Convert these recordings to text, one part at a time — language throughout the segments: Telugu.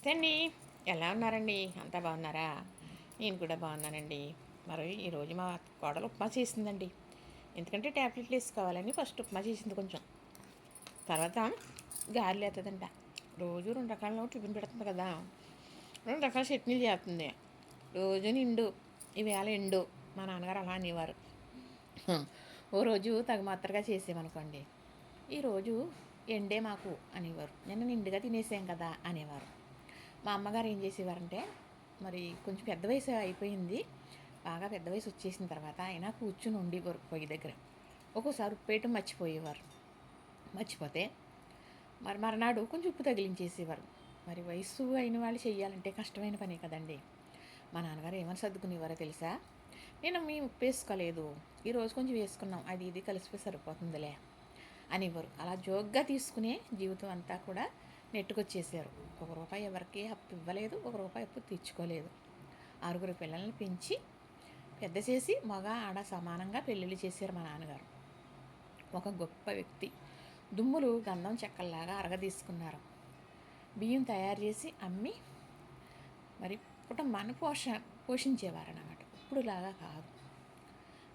నమస్తే అండి. ఎలా ఉన్నారండి? అంతా బాగున్నారా? నేను కూడా బాగున్నానండి. మరి ఈరోజు మా కోడలు ఉప్మా చేసిందండి. ఎందుకంటే ట్యాబ్లెట్లు వేసుకోవాలని ఫస్ట్ ఉప్మా చేసింది కొంచెం. తర్వాత గారెలు వేస్తుందంట. రోజు 2 రకాల టిఫిన్ పెడుతుంది కదా! 2 రకాల చట్నీలు చేస్తుంది. రోజు నిండు, ఈవేళ ఎండు. మా నాన్నగారు అలా అనేవారు. ఓ రోజు తగుమాత్రగా చేసామనుకోండి. ఈరోజు ఎండే మాకు అనేవారు. నిన్న నిండుగా తినేసాం కదా అనేవారు. మా అమ్మగారు ఏం చేసేవారంటే, మరి కొంచెం పెద్ద వయసు అయిపోయింది. బాగా పెద్ద వయసు వచ్చేసిన తర్వాత అయినా కూర్చుని ఉండేవారు పొయ్యి దగ్గర. ఒక్కోసారి ఉప్పేయటం మర్చిపోయేవారు. మర్చిపోతే మరి మరునాడు కొంచెం ఉప్పు తగిలించేసేవారు. మరి వయసు అయిన వాళ్ళు చెయ్యాలంటే కష్టమైన పనే కదండి. మా నాన్నగారు ఏమని సర్దుకునేవారో తెలుసా? నేను మేము ఉప్పు వేసుకోలేదు, ఈరోజు కొంచెం వేసుకున్నాం, అది ఇది కలిసిపోయి సరిపోతుందిలే అనేవారు. అలా జోక్గా తీసుకునే జీవితం అంతా కూడా నెట్టుకొచ్చేసారు. ఒక రూపాయి ఎవరికి అప్పు ఇవ్వలేదు, ఒక రూపాయి అప్పు తీర్చుకోలేదు. 6 పిల్లల్ని పెంచి పెద్ద చేసి మగ ఆడ సమానంగా పెళ్ళిళ్ళు చేశారు మా నాన్నగారు. ఒక గొప్ప వ్యక్తి. దుమ్ములు గంధం చెక్కల్లాగా అరగదీసుకున్నారు. బియ్యం తయారు చేసి అమ్మి మరి కుటుంబాన్ని పోషించేవారన్నమాట. ఇప్పుడులాగా కాదు.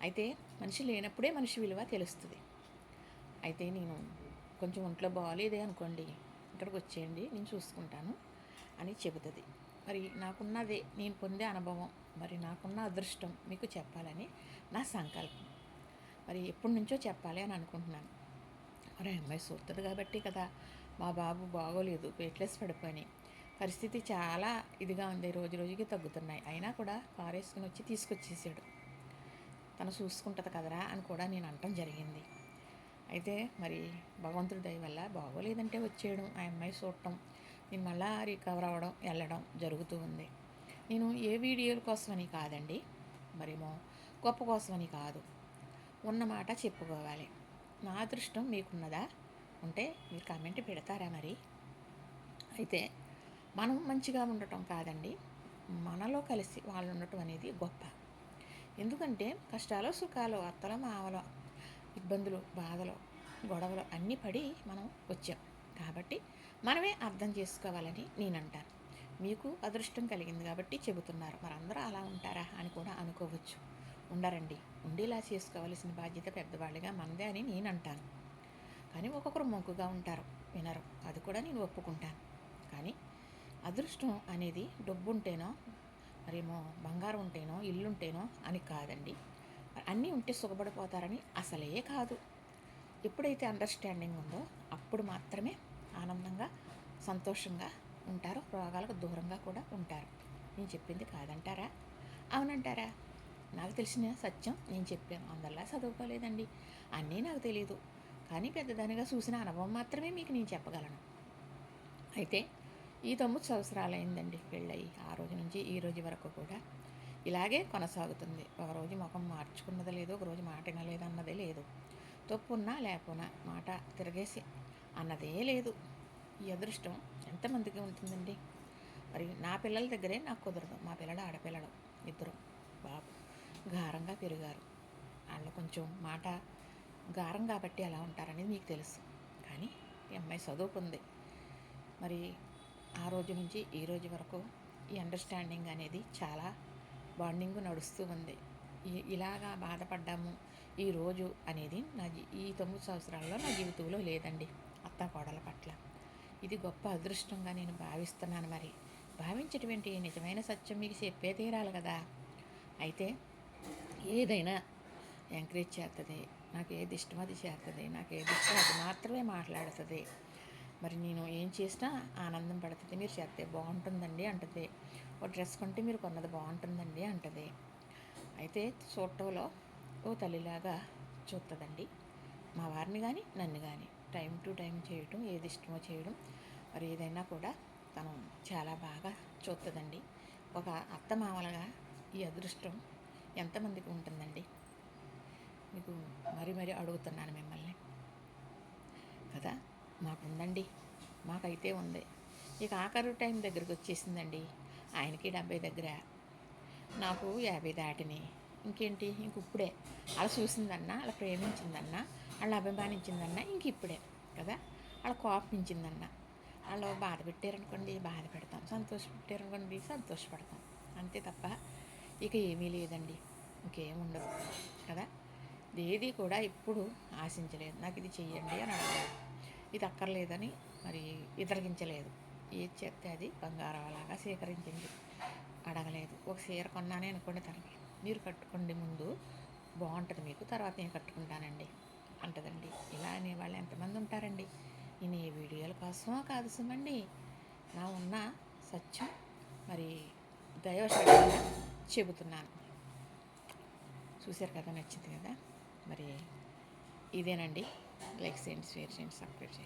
అయితే మనిషి లేనప్పుడే మనిషి విలువ తెలుస్తుంది. అయితే నేను కొంచెం ఒంట్లో బాగాలేదే అనుకోండి, ఇక్కడికి వచ్చేయండి నేను చూసుకుంటాను అని చెబుతుంది. మరి నాకున్నదే, నేను పొందే అనుభవం, మరి నాకున్న అదృష్టం మీకు చెప్పాలని నా సంకల్పం. మరి ఎప్పటి నుంచో చెప్పాలి అని అనుకుంటున్నాను. మరి అమ్మాయి చూస్తుంది కాబట్టి కదా. మా బాబు బాగోలేదు, వెయిట్లెస్ పడిపోయి పరిస్థితి చాలా ఇదిగా ఉంది, రోజు రోజుకి తగ్గుతున్నాయి. అయినా కూడా కారు వేసుకుని వచ్చి తీసుకొచ్చేసాడు. తను చూసుకుంటుంది కదరా అని కూడా నేను అనటం జరిగింది. అయితే మరి భగవంతుడి దయ వల్ల బాగోలేదంటే వచ్చేయడం, ఆ అమ్మాయి చూడటం, నేను మళ్ళా రికవర్ అవ్వడం, వెళ్ళడం జరుగుతూ ఉంది. నేను ఏ వీడియోల కోసమని కాదండి, మరేమో గొప్ప కోసమని కాదు, ఉన్నమాట చెప్పుకోవాలి. నా అదృష్టం మీకున్నదా? ఉంటే మీరు కామెంట్ పెడతారా మరి? అయితే మనం మంచిగా ఉండటం కాదండి, మనలో కలిసి వాళ్ళు ఉండటం అనేది గొప్ప. ఎందుకంటే కష్టాలు సుఖాలు అత్తలు మావలు ఇబ్బందులు బాధలు గొడవలు అన్నీ పడి మనం వచ్చాం. కాబట్టి మనమే అర్థం చేసుకోవాలని నేను అంటాను. మీకు అదృష్టం కలిగింది కాబట్టి చెబుతున్నారు. మరి అందరూ అలా ఉంటారా అని కూడా అనుకోవచ్చు. ఉండరండి. ఉండేలా చేసుకోవాల్సిన బాధ్యత పెద్దవాళ్ళుగా మనదే అని నేను అంటాను. కానీ ఒక్కొక్కరు మొగ్గుగా ఉంటారు, వినరు. అది కూడా నేను ఒప్పుకుంటాను. కానీ అదృష్టం అనేది డబ్బు ఉంటేనో, మరేమో బంగారం ఉంటేనో, ఇల్లుంటేనో అని కాదండి. అన్నీ ఉంటే సుఖపడిపోతారని అసలే కాదు. ఎప్పుడైతే అండర్స్టాండింగ్ ఉందో అప్పుడు మాత్రమే ఆనందంగా సంతోషంగా ఉంటారు, రోగాలకు దూరంగా కూడా ఉంటారు. నేను చెప్పింది కాదంటారా? అవునంటారా? నాకు తెలిసిన సత్యం నేను చెప్పాను. అందరిలా చదువుకోలేదండి, అన్నీ నాకు తెలియదు. కానీ పెద్దదానిగా చూసిన అనుభవం మాత్రమే మీకు నేను చెప్పగలను. అయితే ఈ 9 సంవత్సరాలు అయిందండి పెళ్ళయి. ఆ రోజు నుంచి ఈ రోజు వరకు కూడా ఇలాగే కొనసాగుతుంది. ఒకరోజు ముఖం మార్చుకున్నది లేదు, ఒకరోజు మాట వినలేదు అన్నదే లేదు. తప్పున్నా లేకున్నా మాట తిరగేసి అన్నదే లేదు. ఈ అదృష్టం ఎంతమందికి ఉంటుందండి? మరి నా పిల్లల దగ్గరే నాకు కుదరదు. మా పిల్లలు ఆడపిల్లలు ఇద్దరు, బాబు గారంగా పెరిగారు. వాళ్ళు కొంచెం మాట గారం కాబట్టి అలా ఉంటారనేది మీకు తెలుసు. కానీ ఈ అమ్మాయి చదువుకుంది. మరి ఆ రోజు నుంచి ఈ రోజు వరకు ఈ అండర్స్టాండింగ్ అనేది చాలా బాండింగ్ నడుస్తూ ఉంది. ఇలాగా బాధపడ్డాము ఈరోజు అనేది ఈ 9 సంవత్సరాల్లో నా జీవితంలో లేదండి. అత్త కోడల పట్ల ఇది గొప్ప అదృష్టంగా నేను భావిస్తున్నాను. మరి భావించేటువంటి నిజమైన సత్యం మీకు చెప్పే తీరాలి కదా. అయితే ఏదైనా ఎంకరేజ్ చేస్తుంది, నాకు ఏది ఇష్టం అది చేస్తుంది, నాకు ఏది ఇష్టం అది మాత్రమే మాట్లాడుతుంది. మరి నేను ఏం చేసినా ఆనందం పడుతుంది. మీరు చేస్తే బాగుంటుందండి అంటుంది. ఒక డ్రెస్ కొంటే మీరు కొన్నది బాగుంటుందండి అంటుంది. అయితే చూడటంలో ఓ తల్లిలాగా చూస్తుందండి. మా వారిని కానీ నన్ను కానీ టైం టు టైం చేయడం, ఏది ఇష్టమో చేయడం, మరి ఏదైనా కూడా తను చాలా బాగా చూస్తుందండి. ఒక అత్తమామలుగా ఈ అదృష్టం ఎంతమందికి ఉంటుందండి? మీకు మరీ అడుగుతున్నాను మిమ్మల్ని కదా. మాకుందండి, మాకైతే ఉంది. ఇక ఆఖరు టైం దగ్గరికి వచ్చేసిందండి. ఆయనకి 70 దగ్గర, నాకు 50 దాటిని. ఇంకేంటి, ఇంక ఇప్పుడే అలా చూసిందన్నా, అలా ప్రేమించిందన్నా, అలా అభిమానించిందన్నా ఇంక ఇప్పుడే కదా. అలా కోపించిందన్నా వాళ్ళు బాధ పెట్టారనుకోండి బాధ పెడతాం, సంతోష పెట్టారనుకోండి సంతోషపడతాం. అంతే తప్ప ఇక ఏమీ లేదండి, ఇంకేం ఉండదు కదా. ఏది కూడా ఎప్పుడు ఆశించలేదు, నాకు ఇది చెయ్యండి అని అడగలేదు, ఇది అక్కర్లేదని మరి వితరగించలేదు. ఏది చెప్తే అది బంగారం అలాగా స్వీకరించింది, అడగలేదు. ఒక చీర కొన్నానే అనుకోండి, తనకి మీరు కట్టుకోండి ముందు, బాగుంటుంది మీకు, తర్వాత నేను కట్టుకుంటానండి అంటదండి. ఇలా అనేవాళ్ళు ఎంతమంది ఉంటారండి. నేను ఏ వీడియోల కోసమో కాదు సుమండి, నా ఉన్న సత్యం మరి దైవశక్తిగా చెబుతున్నాను. చూశారు కదా, నచ్చింది కదా. మరి ఇదేనండి, లైక్ చేయండి, షేర్ చేయండి, సబ్స్క్రైబ్ చేయండి.